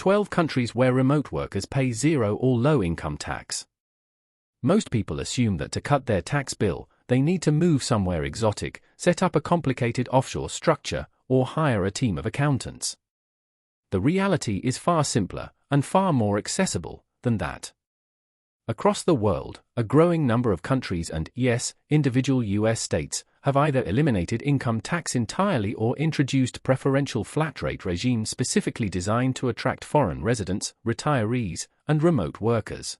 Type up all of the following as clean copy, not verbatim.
12 countries where remote workers pay zero or low income tax. Most people assume that to cut their tax bill, they need to move somewhere exotic, set up a complicated offshore structure, or hire a team of accountants. The reality is far simpler and far more accessible than that. Across the world, a growing number of countries and, yes, individual US states have either eliminated income tax entirely or introduced preferential flat rate regimes specifically designed to attract foreign residents, retirees, and remote workers.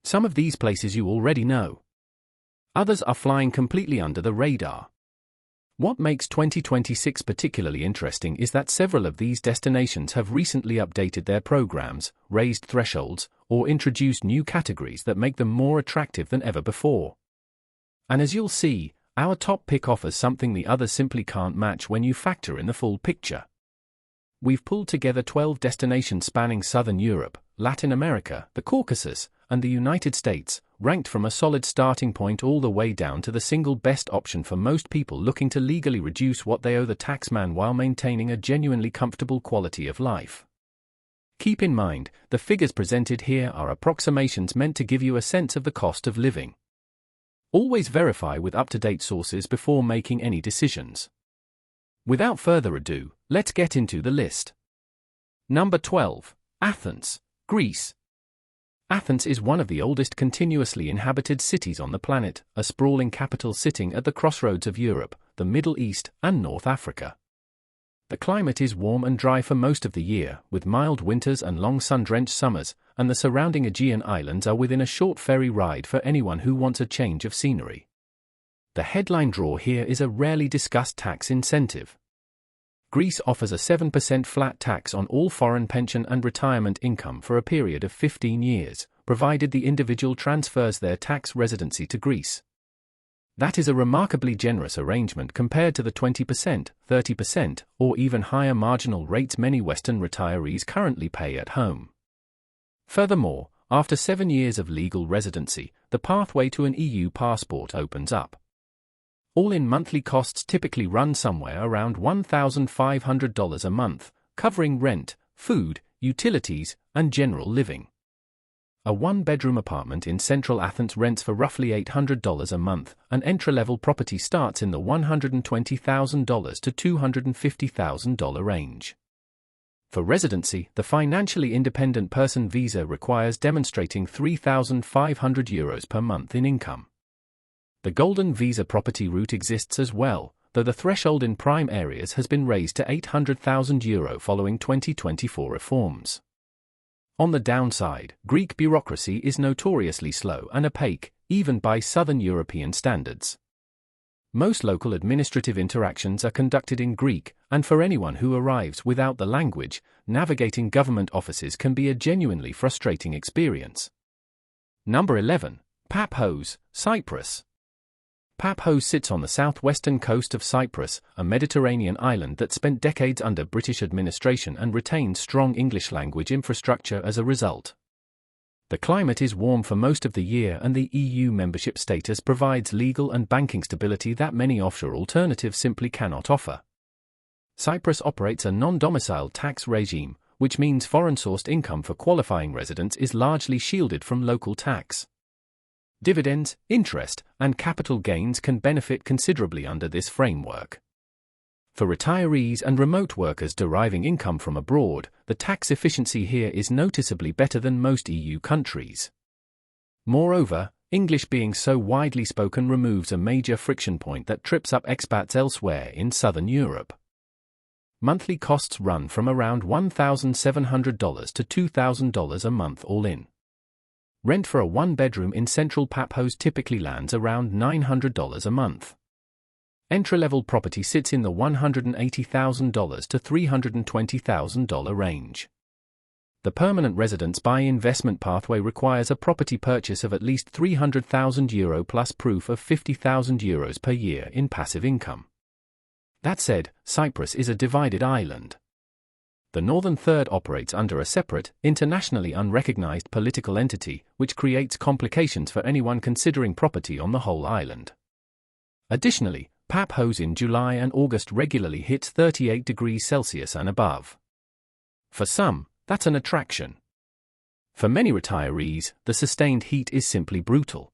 Some of these places you already know. Others are flying completely under the radar. What makes 2026 particularly interesting is that several of these destinations have recently updated their programs, raised thresholds, or introduced new categories that make them more attractive than ever before. And as you'll see, our top pick offers something the others simply can't match when you factor in the full picture. We've pulled together 12 destinations spanning Southern Europe, Latin America, the Caucasus, and the United States, ranked from a solid starting point all the way down to the single best option for most people looking to legally reduce what they owe the taxman while maintaining a genuinely comfortable quality of life. Keep in mind, the figures presented here are approximations meant to give you a sense of the cost of living. Always verify with up-to-date sources before making any decisions. Without further ado, let's get into the list. Number 12. Athens, Greece. Athens is one of the oldest continuously inhabited cities on the planet, a sprawling capital sitting at the crossroads of Europe, the Middle East, and North Africa. The climate is warm and dry for most of the year, with mild winters and long sun-drenched summers, and the surrounding Aegean islands are within a short ferry ride for anyone who wants a change of scenery. The headline draw here is a rarely discussed tax incentive. Greece offers a 7% flat tax on all foreign pension and retirement income for a period of 15 years, provided the individual transfers their tax residency to Greece. That is a remarkably generous arrangement compared to the 20%, 30%, or even higher marginal rates many Western retirees currently pay at home. Furthermore, after 7 years of legal residency, the pathway to an EU passport opens up. All-in monthly costs typically run somewhere around $1,500 a month, covering rent, food, utilities, and general living. A one-bedroom apartment in central Athens rents for roughly $800 a month. An entry-level property starts in the $120,000 to $250,000 range. For residency, the financially independent person visa requires demonstrating €3,500 per month in income. The golden visa property route exists as well, though the threshold in prime areas has been raised to €800,000 following 2024 reforms. On the downside, Greek bureaucracy is notoriously slow and opaque, even by Southern European standards. Most local administrative interactions are conducted in Greek, and for anyone who arrives without the language, navigating government offices can be a genuinely frustrating experience. Number 11. Paphos, Cyprus. Paphos sits on the southwestern coast of Cyprus, a Mediterranean island that spent decades under British administration and retains strong English language infrastructure as a result. The climate is warm for most of the year and the EU membership status provides legal and banking stability that many offshore alternatives simply cannot offer. Cyprus operates a non-domiciled tax regime, which means foreign-sourced income for qualifying residents is largely shielded from local tax. Dividends, interest, and capital gains can benefit considerably under this framework. For retirees and remote workers deriving income from abroad, the tax efficiency here is noticeably better than most EU countries. Moreover, English being so widely spoken removes a major friction point that trips up expats elsewhere in Southern Europe. Monthly costs run from around $1,700 to $2,000 a month all in. Rent for a one-bedroom in central Paphos typically lands around $900 a month. Entry-level property sits in the $180,000 to $320,000 range. The permanent residence by investment pathway requires a property purchase of at least €300,000 plus proof of €50,000 per year in passive income. That said, Cyprus is a divided island. The northern third operates under a separate, internationally unrecognized political entity, which creates complications for anyone considering property on the whole island. Additionally, Paphos in July and August regularly hits 38 degrees Celsius and above. For some, that's an attraction. For many retirees, the sustained heat is simply brutal.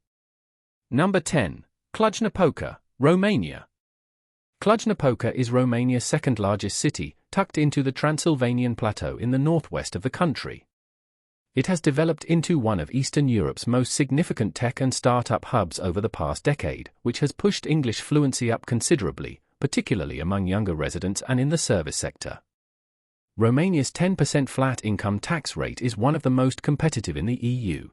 Number 10. Cluj-Napoca, Romania. Cluj-Napoca is Romania's second-largest city, tucked into the Transylvanian Plateau in the northwest of the country. It has developed into one of Eastern Europe's most significant tech and startup hubs over the past decade, which has pushed English fluency up considerably, particularly among younger residents and in the service sector. Romania's 10% flat income tax rate is one of the most competitive in the EU.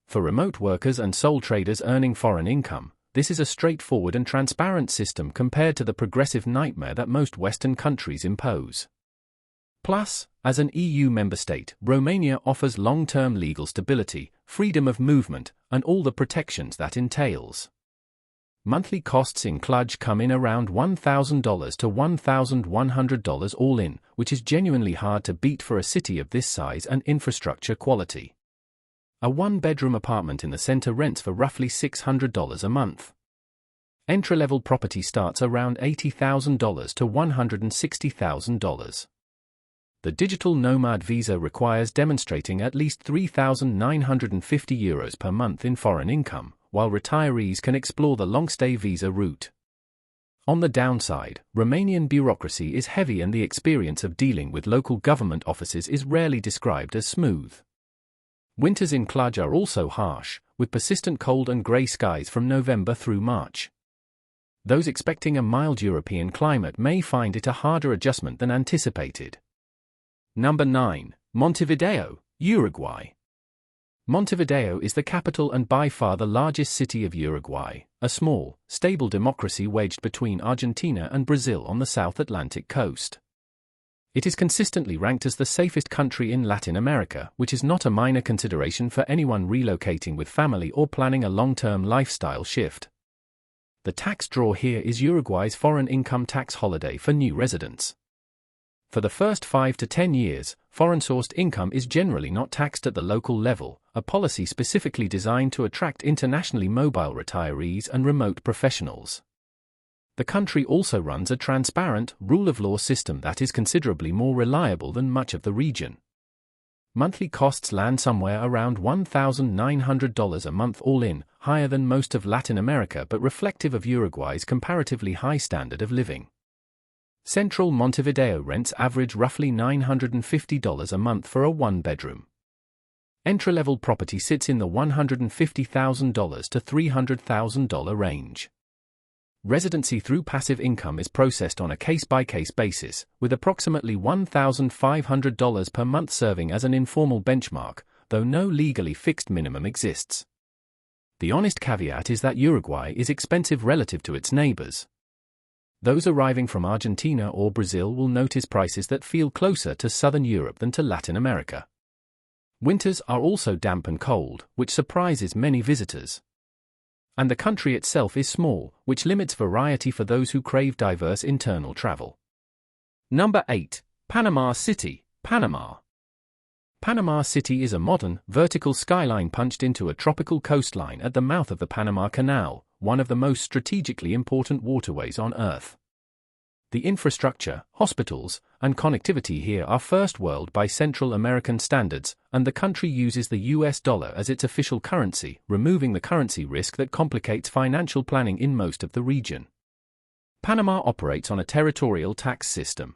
For remote workers and sole traders earning foreign income, this is a straightforward and transparent system compared to the progressive nightmare that most Western countries impose. Plus, as an EU member state, Romania offers long-term legal stability, freedom of movement, and all the protections that entails. Monthly costs in Cluj come in around $1,000 to $1,100 all in, which is genuinely hard to beat for a city of this size and infrastructure quality. A one-bedroom apartment in the center rents for roughly $600 a month. Entry-level property starts around $80,000 to $160,000. The digital nomad visa requires demonstrating at least €3,950 per month in foreign income, while retirees can explore the long-stay visa route. On the downside, Romanian bureaucracy is heavy and the experience of dealing with local government offices is rarely described as smooth. Winters in Cluj are also harsh, with persistent cold and grey skies from November through March. Those expecting a mild European climate may find it a harder adjustment than anticipated. Number 9. Montevideo, Uruguay. Montevideo is the capital and by far the largest city of Uruguay, a small, stable democracy wedged between Argentina and Brazil on the South Atlantic coast. It is consistently ranked as the safest country in Latin America, which is not a minor consideration for anyone relocating with family or planning a long-term lifestyle shift. The tax draw here is Uruguay's foreign income tax holiday for new residents. For the first 5 to 10 years, foreign-sourced income is generally not taxed at the local level, a policy specifically designed to attract internationally mobile retirees and remote professionals. The country also runs a transparent, rule-of-law system that is considerably more reliable than much of the region. Monthly costs land somewhere around $1,900 a month all in, higher than most of Latin America but reflective of Uruguay's comparatively high standard of living. Central Montevideo rents average roughly $950 a month for a one-bedroom. Entry-level property sits in the $150,000 to $300,000 range. Residency through passive income is processed on a case-by-case basis, with approximately $1,500 per month serving as an informal benchmark, though no legally fixed minimum exists. The honest caveat is that Uruguay is expensive relative to its neighbors. Those arriving from Argentina or Brazil will notice prices that feel closer to Southern Europe than to Latin America. Winters are also damp and cold, which surprises many visitors. And the country itself is small, which limits variety for those who crave diverse internal travel. Number 8. Panama City, Panama. Panama City is a modern, vertical skyline punched into a tropical coastline at the mouth of the Panama Canal, one of the most strategically important waterways on Earth. The infrastructure, hospitals, and connectivity here are first world by Central American standards, and the country uses the US dollar as its official currency, removing the currency risk that complicates financial planning in most of the region. Panama operates on a territorial tax system.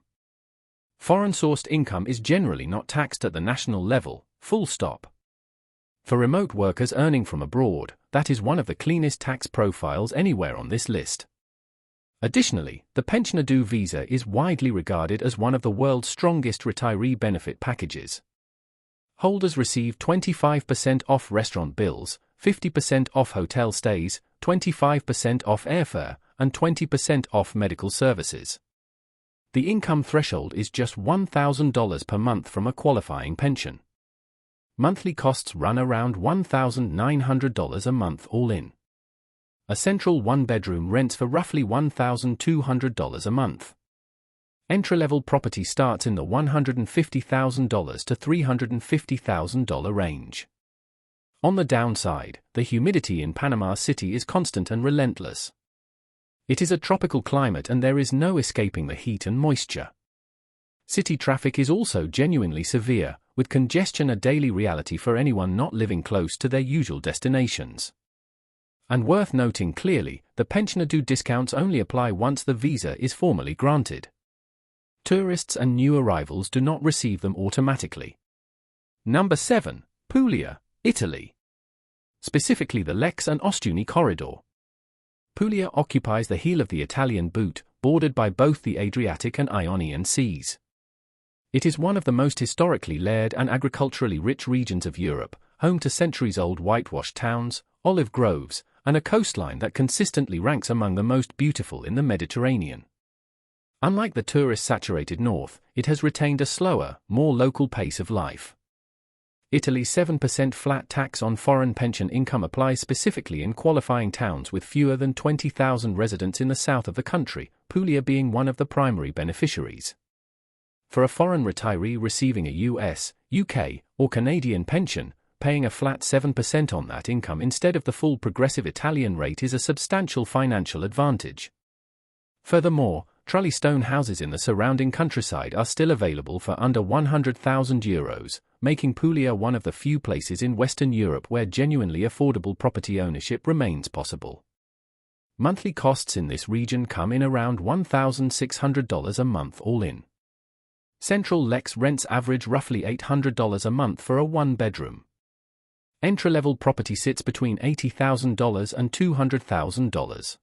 Foreign-sourced income is generally not taxed at the national level, full stop. For remote workers earning from abroad, that is one of the cleanest tax profiles anywhere on this list. Additionally, the Pensioner visa is widely regarded as one of the world's strongest retiree benefit packages. Holders receive 25% off restaurant bills, 50% off hotel stays, 25% off airfare, and 20% off medical services. The income threshold is just $1,000 per month from a qualifying pension. Monthly costs run around $1,900 a month all in. A central one-bedroom rents for roughly $1,200 a month. Entry-level property starts in the $150,000 to $350,000 range. On the downside, the humidity in Panama City is constant and relentless. It is a tropical climate and there is no escaping the heat and moisture. City traffic is also genuinely severe, with congestion a daily reality for anyone not living close to their usual destinations. And worth noting clearly, the pensioner due discounts only apply once the visa is formally granted. Tourists and new arrivals do not receive them automatically. Number 7. Puglia, Italy. Specifically the Lecce and Ostuni corridor. Puglia occupies the heel of the Italian boot, bordered by both the Adriatic and Ionian seas. It is one of the most historically layered and agriculturally rich regions of Europe, home to centuries-old whitewashed towns, olive groves, and a coastline that consistently ranks among the most beautiful in the Mediterranean. Unlike the tourist-saturated north, it has retained a slower, more local pace of life. Italy's 7% flat tax on foreign pension income applies specifically in qualifying towns with fewer than 20,000 residents in the south of the country, Puglia being one of the primary beneficiaries. For a foreign retiree receiving a US, UK, or Canadian pension, paying a flat 7% on that income instead of the full progressive Italian rate is a substantial financial advantage. Furthermore, Trulli stone houses in the surrounding countryside are still available for under €100,000, making Puglia one of the few places in Western Europe where genuinely affordable property ownership remains possible. Monthly costs in this region come in around $1,600 a month all in. Central Lecce rents average roughly $800 a month for a one-bedroom. Entry-level property sits between $80,000 and $200,000.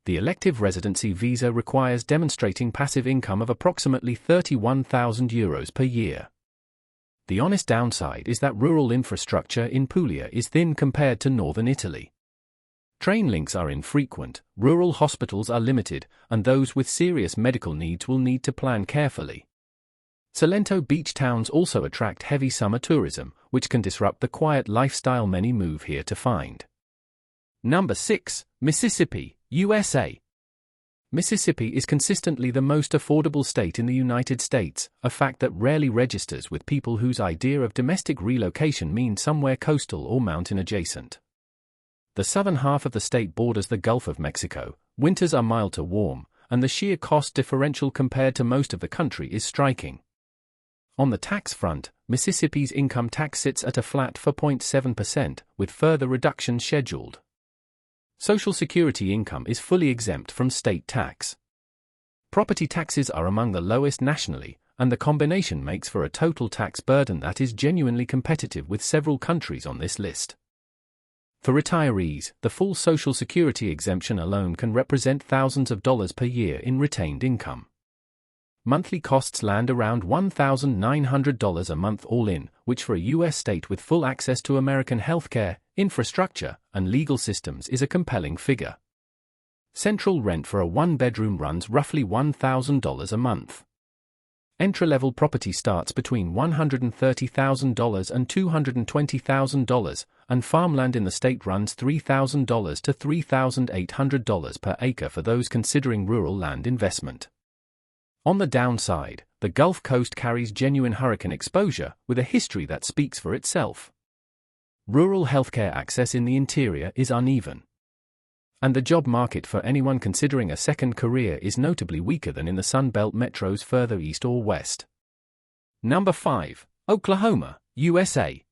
The elective residency visa requires demonstrating passive income of approximately €31,000 per year. The honest downside is that rural infrastructure in Puglia is thin compared to northern Italy. Train links are infrequent, rural hospitals are limited, and those with serious medical needs will need to plan carefully. Salento beach towns also attract heavy summer tourism, which can disrupt the quiet lifestyle many move here to find. Number 6. Mississippi, USA. Mississippi is consistently the most affordable state in the United States, a fact that rarely registers with people whose idea of domestic relocation means somewhere coastal or mountain adjacent. The southern half of the state borders the Gulf of Mexico, winters are mild to warm, and the sheer cost differential compared to most of the country is striking. On the tax front, Mississippi's income tax sits at a flat 4.7%, with further reductions scheduled. Social Security income is fully exempt from state tax. Property taxes are among the lowest nationally, and the combination makes for a total tax burden that is genuinely competitive with several countries on this list. For retirees, the full Social Security exemption alone can represent thousands of dollars per year in retained income. Monthly costs land around $1,900 a month all in, which for a U.S. state with full access to American healthcare, infrastructure, and legal systems is a compelling figure. Central rent for a one-bedroom runs roughly $1,000 a month. Entry-level property starts between $130,000 and $220,000, and farmland in the state runs $3,000 to $3,800 per acre for those considering rural land investment. On the downside, the Gulf Coast carries genuine hurricane exposure, with a history that speaks for itself. Rural healthcare access in the interior is uneven. And the job market for anyone considering a second career is notably weaker than in the Sun Belt metros further east or west. Number 5. Oklahoma, USA.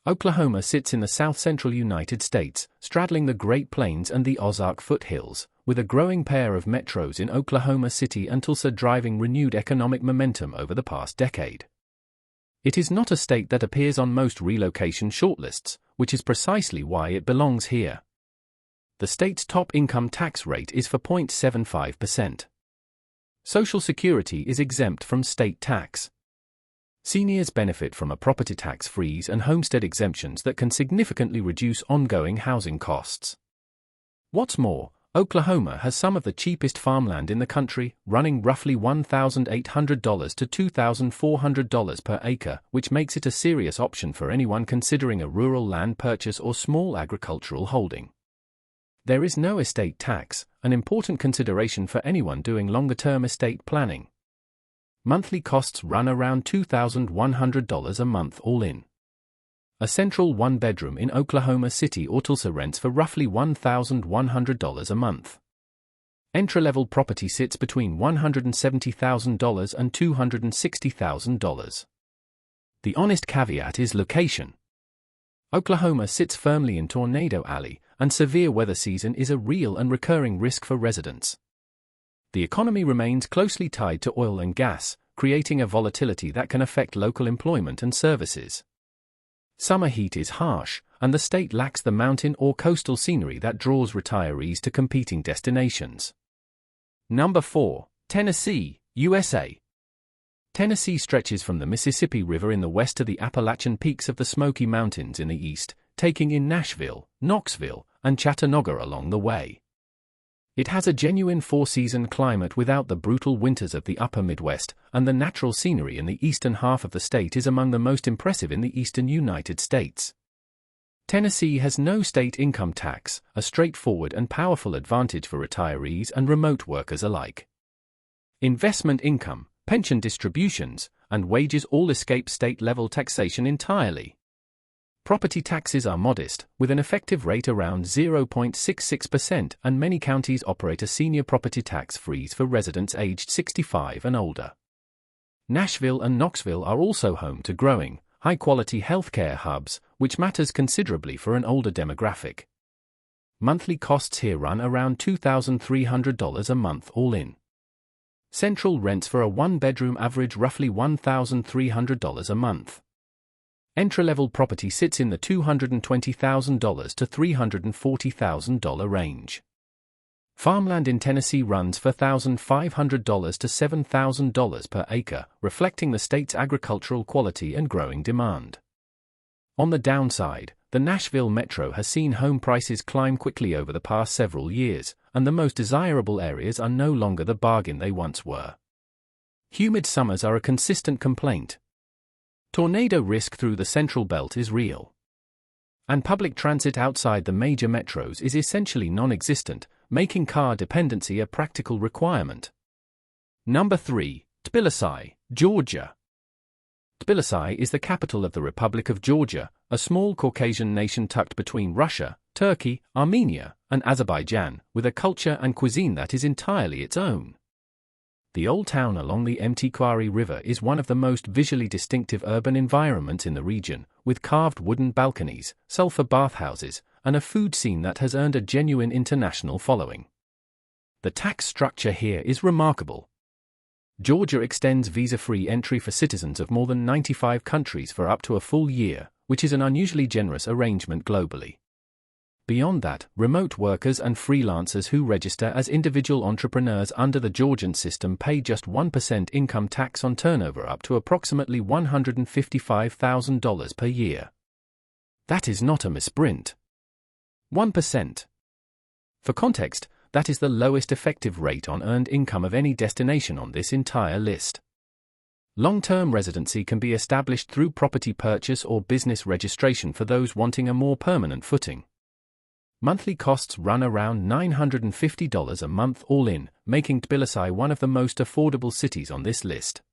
Oklahoma sits in the south-central United States, straddling the Great Plains and the Ozark foothills, with a growing pair of metros in Oklahoma City and Tulsa driving renewed economic momentum over the past decade. It is not a state that appears on most relocation shortlists, which is precisely why it belongs here. The state's top income tax rate is 4.75%. Social Security is exempt from state tax. Seniors benefit from a property tax freeze and homestead exemptions that can significantly reduce ongoing housing costs. What's more, Oklahoma has some of the cheapest farmland in the country, running roughly $1,800 to $2,400 per acre, which makes it a serious option for anyone considering a rural land purchase or small agricultural holding. There is no estate tax, an important consideration for anyone doing longer-term estate planning. Monthly costs run around $2,100 a month all in. A central one-bedroom in Oklahoma City or Tulsa rents for roughly $1,100 a month. Entry-level property sits between $170,000 and $260,000. The honest caveat is location. Oklahoma sits firmly in Tornado Alley, and severe weather season is a real and recurring risk for residents. The economy remains closely tied to oil and gas, creating a volatility that can affect local employment and services. Summer heat is harsh, and the state lacks the mountain or coastal scenery that draws retirees to competing destinations. Number 4. Tennessee, USA. Tennessee stretches from the Mississippi River in the west to the Appalachian peaks of the Smoky Mountains in the east, taking in Nashville, Knoxville, and Chattanooga along the way. It has a genuine four-season climate without the brutal winters of the upper Midwest, and the natural scenery in the eastern half of the state is among the most impressive in the eastern United States. Tennessee has no state income tax, a straightforward and powerful advantage for retirees and remote workers alike. Investment income, pension distributions, and wages all escape state-level taxation entirely. Property taxes are modest, with an effective rate around 0.66%, and many counties operate a senior property tax freeze for residents aged 65 and older. Nashville and Knoxville are also home to growing, high-quality healthcare hubs, which matters considerably for an older demographic. Monthly costs here run around $2,300 a month all in. Central rents for a one-bedroom average roughly $1,300 a month. Entry-level property sits in the $220,000 to $340,000 range. Farmland in Tennessee runs for $1,500 to $7,000 per acre, reflecting the state's agricultural quality and growing demand. On the downside, the Nashville metro has seen home prices climb quickly over the past several years, and the most desirable areas are no longer the bargain they once were. Humid summers are a consistent complaint. Tornado risk through the Central Belt is real. And public transit outside the major metros is essentially non-existent, making car dependency a practical requirement. Number 3. Tbilisi, Georgia. Tbilisi is the capital of the Republic of Georgia, a small Caucasian nation tucked between Russia, Turkey, Armenia, and Azerbaijan, with a culture and cuisine that is entirely its own. The old town along the Mtquari River is one of the most visually distinctive urban environments in the region, with carved wooden balconies, sulfur bathhouses, and a food scene that has earned a genuine international following. The tax structure here is remarkable. Georgia extends visa-free entry for citizens of more than 95 countries for up to a full year, which is an unusually generous arrangement globally. Beyond that, remote workers and freelancers who register as individual entrepreneurs under the Georgian system pay just 1% income tax on turnover up to approximately $155,000 per year. That is not a misprint. 1%. For context, that is the lowest effective rate on earned income of any destination on this entire list. Long-term residency can be established through property purchase or business registration for those wanting a more permanent footing. Monthly costs run around $950 a month all in, making Tbilisi one of the most affordable cities on this list.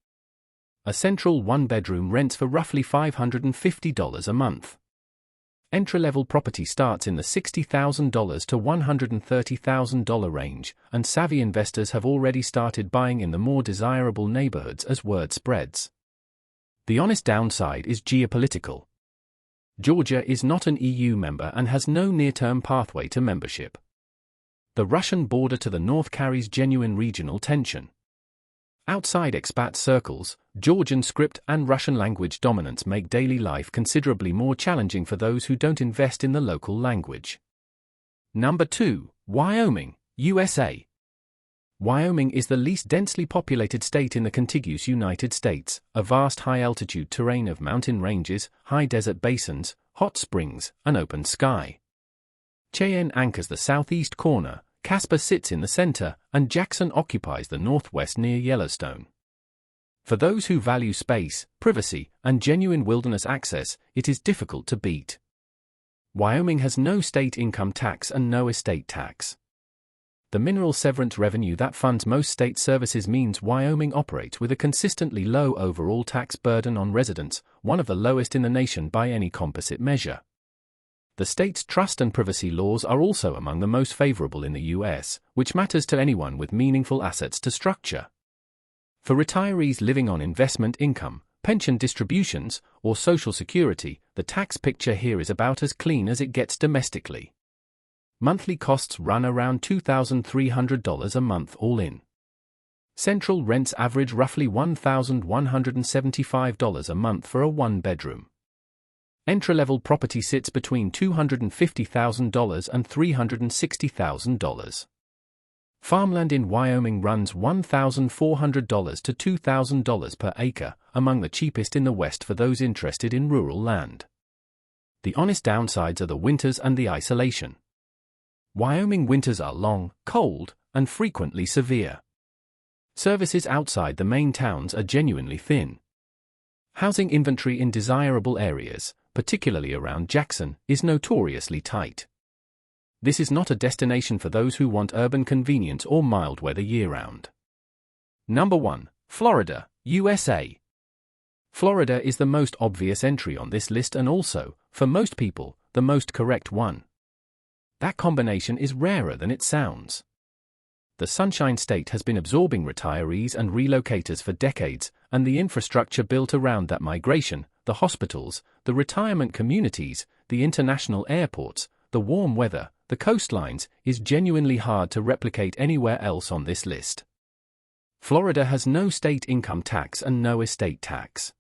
A central one-bedroom rents for roughly $550 a month. Entry-level property starts in the $60,000 to $130,000 range, and savvy investors have already started buying in the more desirable neighborhoods as word spreads. The honest downside is geopolitical. Georgia is not an EU member and has no near-term pathway to membership. The Russian border to the north carries genuine regional tension. Outside expat circles, Georgian script and Russian language dominance make daily life considerably more challenging for those who don't invest in the local language. Number 2. Wyoming, USA. Wyoming is the least densely populated state in the contiguous United States, a vast high-altitude terrain of mountain ranges, high desert basins, hot springs, and open sky. Cheyenne anchors the southeast corner, Casper sits in the center, and Jackson occupies the northwest near Yellowstone. For those who value space, privacy, and genuine wilderness access, it is difficult to beat. Wyoming has no state income tax and no estate tax. The mineral severance revenue that funds most state services means Wyoming operates with a consistently low overall tax burden on residents, one of the lowest in the nation by any composite measure. The state's trust and privacy laws are also among the most favorable in the US, which matters to anyone with meaningful assets to structure. For retirees living on investment income, pension distributions, or Social Security, the tax picture here is about as clean as it gets domestically. Monthly costs run around $2,300 a month all in. Central rents average roughly $1,175 a month for a one-bedroom. Entry-level property sits between $250,000 and $360,000. Farmland in Wyoming runs $1,400 to $2,000 per acre, among the cheapest in the West for those interested in rural land. The honest downsides are the winters and the isolation. Wyoming winters are long, cold, and frequently severe. Services outside the main towns are genuinely thin. Housing inventory in desirable areas, particularly around Jackson, is notoriously tight. This is not a destination for those who want urban convenience or mild weather year-round. Number 1. Florida, USA. Florida is the most obvious entry on this list and also, for most people, the most correct one. That combination is rarer than it sounds. The Sunshine State has been absorbing retirees and relocators for decades, and the infrastructure built around that migration, the hospitals, the retirement communities, the international airports, the warm weather, the coastlines, is genuinely hard to replicate anywhere else on this list. Florida has no state income tax and no estate tax.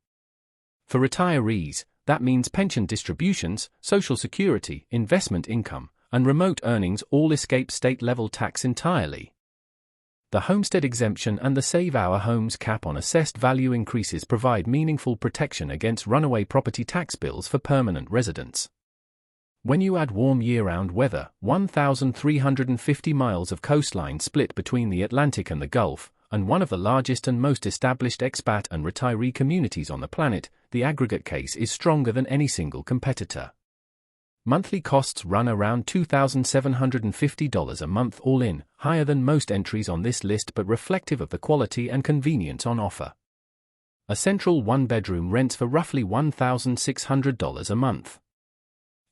For retirees, that means pension distributions, Social Security, investment income, and remote earnings all escape state-level tax entirely. The homestead exemption and the Save Our Homes cap on assessed value increases provide meaningful protection against runaway property tax bills for permanent residents. When you add warm year-round weather, 1,350 miles of coastline split between the Atlantic and the Gulf, and one of the largest and most established expat and retiree communities on the planet, the aggregate case is stronger than any single competitor. Monthly costs run around $2,750 a month all in, higher than most entries on this list but reflective of the quality and convenience on offer. A central one-bedroom rents for roughly $1,600 a month.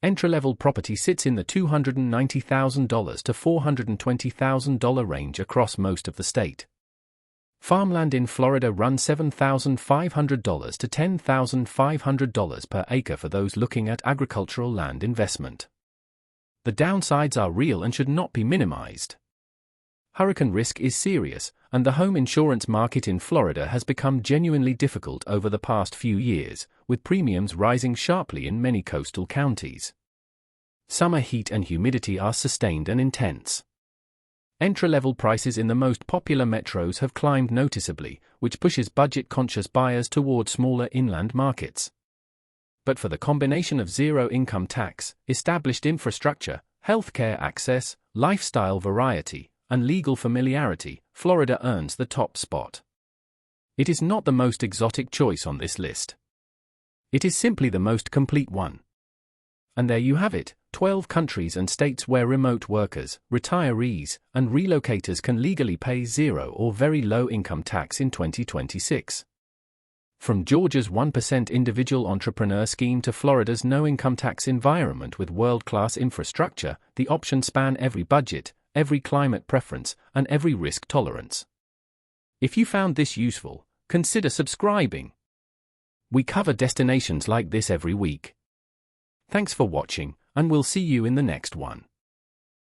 Entry-level property sits in the $290,000 to $420,000 range across most of the state. Farmland in Florida runs $7,500 to $10,500 per acre for those looking at agricultural land investment. The downsides are real and should not be minimized. Hurricane risk is serious, and the home insurance market in Florida has become genuinely difficult over the past few years, with premiums rising sharply in many coastal counties. Summer heat and humidity are sustained and intense. Entry-level prices in the most popular metros have climbed noticeably, which pushes budget-conscious buyers toward smaller inland markets. But for the combination of zero income tax, established infrastructure, healthcare access, lifestyle variety, and legal familiarity, Florida earns the top spot. It is not the most exotic choice on this list. It is simply the most complete one. And there you have it, 12 countries and states where remote workers, retirees, and relocators can legally pay zero or very low income tax in 2026. From Georgia's 1% individual entrepreneur scheme to Florida's no-income tax environment with world-class infrastructure, the options span every budget, every climate preference, and every risk tolerance. If you found this useful, consider subscribing. We cover destinations like this every week. Thanks for watching, and we'll see you in the next one.